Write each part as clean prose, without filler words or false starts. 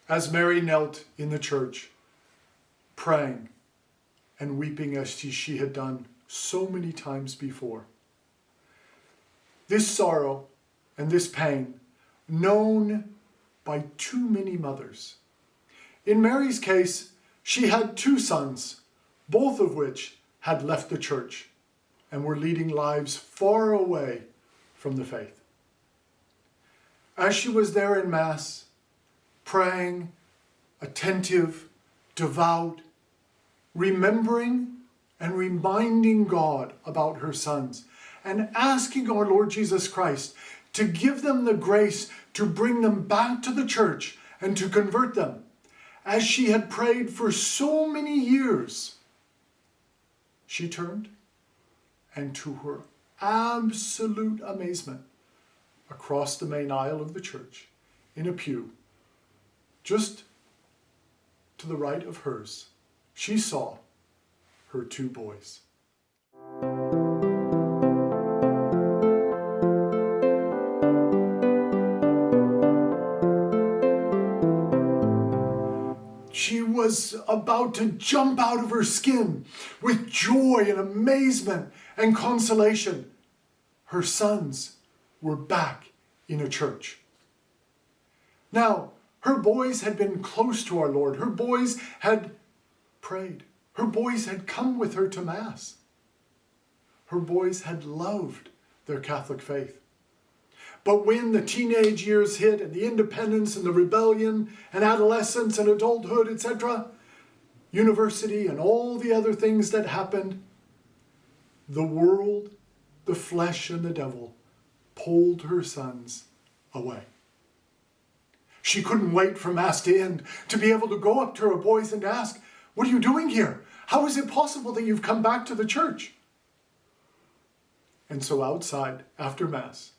as Mary knelt in the church, praying and weeping as she had done so many times before. This sorrow and this pain, known by too many mothers. In Mary's case, she had 2 sons, both of which had left the church and were leading lives far away from the faith. As she was there in Mass, praying, attentive, devout, remembering and reminding God about her sons, and asking our Lord Jesus Christ to give them the grace to bring them back to the church and to convert them, as she had prayed for so many years, she turned, and to her absolute amazement, across the main aisle of the church, in a pew, just to the right of hers, she saw her 2 boys. She was about to jump out of her skin with joy and amazement and consolation. Her sons were back in a church. Now, her boys had been close to our Lord. Her boys had prayed. Her boys had come with her to Mass. Her boys had loved their Catholic faith. But when the teenage years hit, and the independence and the rebellion and adolescence and adulthood, etc., university and all the other things that happened, the world, the flesh, and the devil pulled her sons away. She couldn't wait for Mass to end to be able to go up to her boys and ask, "What are you doing here? How is it possible that you've come back to the church?" And so outside, after Mass,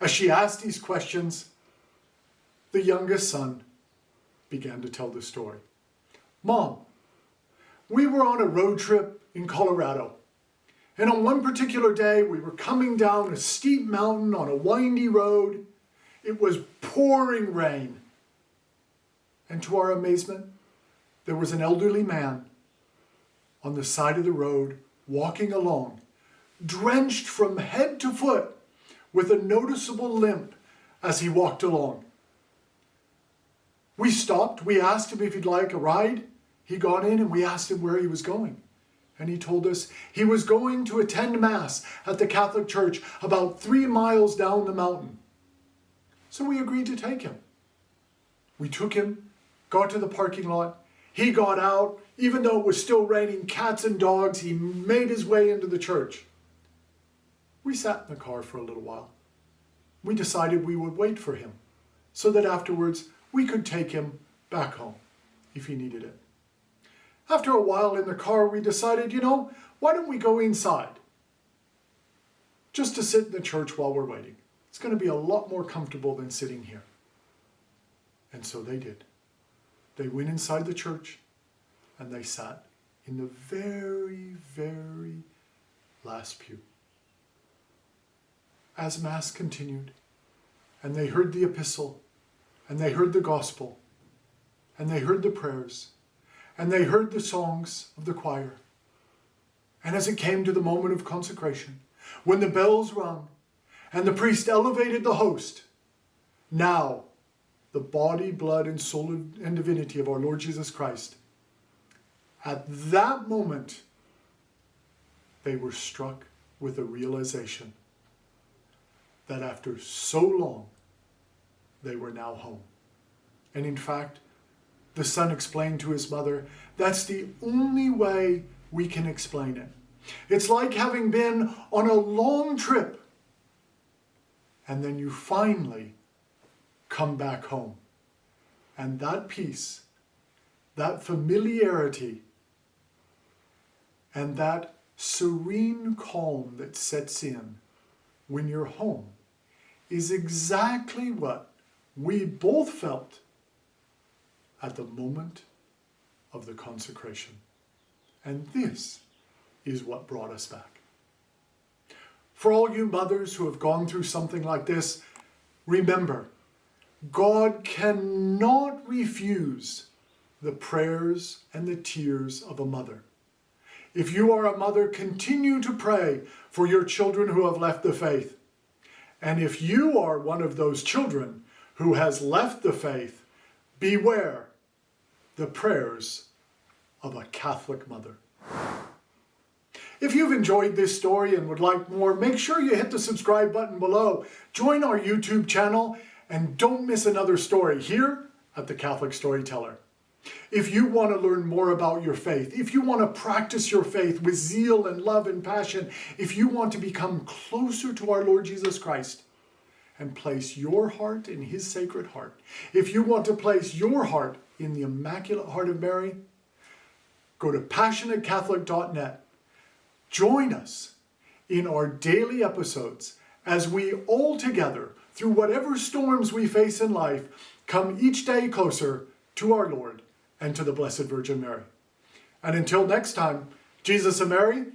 as she asked these questions, the youngest son began to tell the story. "Mom, we were on a road trip in Colorado. And on one particular day, we were coming down a steep mountain on a windy road. It was pouring rain. And to our amazement, there was an elderly man on the side of the road walking along, drenched from head to foot, with a noticeable limp as he walked along. We stopped. We asked him if he'd like a ride. He got in and we asked him where he was going. And he told us he was going to attend Mass at the Catholic Church about 3 miles down the mountain. So we agreed to take him. We took him, got to the parking lot. He got out. Even though it was still raining cats and dogs, he made his way into the church. We sat in the car for a little while. We decided we would wait for him so that afterwards we could take him back home if he needed it. After a while in the car, we decided, why don't we go inside? Just to sit in the church while we're waiting. It's going to be a lot more comfortable than sitting here. And so they did. They went inside the church and they sat in the very, very last pew. As Mass continued, and they heard the epistle, and they heard the gospel, and they heard the prayers, and they heard the songs of the choir. And as it came to the moment of consecration, when the bells rung, and the priest elevated the host, now the body, blood, and soul and divinity of our Lord Jesus Christ, at that moment, they were struck with a realization that after so long, they were now home. And in fact, the son explained to his mother, that's the only way we can explain it. It's like having been on a long trip, and then you finally come back home. And that peace, that familiarity, and that serene calm that sets in when you're home is exactly what we both felt at the moment of the consecration. And this is what brought us back. For all you mothers who have gone through something like this, remember, God cannot refuse the prayers and the tears of a mother. If you are a mother, continue to pray for your children who have left the faith. And if you are one of those children who has left the faith, beware the prayers of a Catholic mother. If you've enjoyed this story and would like more, make sure you hit the subscribe button below. Join our YouTube channel and don't miss another story here at the Catholic Storyteller. If you want to learn more about your faith, if you want to practice your faith with zeal and love and passion, if you want to become closer to our Lord Jesus Christ and place your heart in his sacred heart, if you want to place your heart in the Immaculate Heart of Mary, go to passionatecatholic.net. Join us in our daily episodes as we all together, through whatever storms we face in life, come each day closer to our Lord and to the Blessed Virgin Mary. And until next time, Jesus and Mary,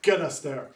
get us there.